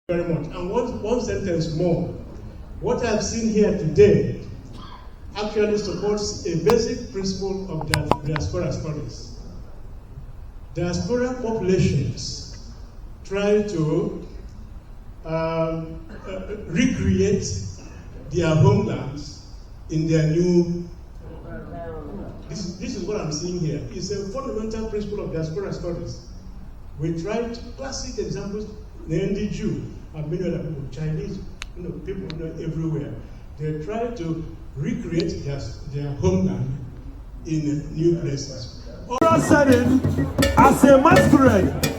very much. And one sentence more. What I've seen here today actually supports a basic principle of diaspora studies. Diaspora populations try to recreate their homelands in their new. This is what I'm seeing here. It's a fundamental principle of diaspora studies. We tried classic examples. The Ndi Jew and many other people, Chinese, people everywhere. They try to recreate their homeland in new places. As a masquerade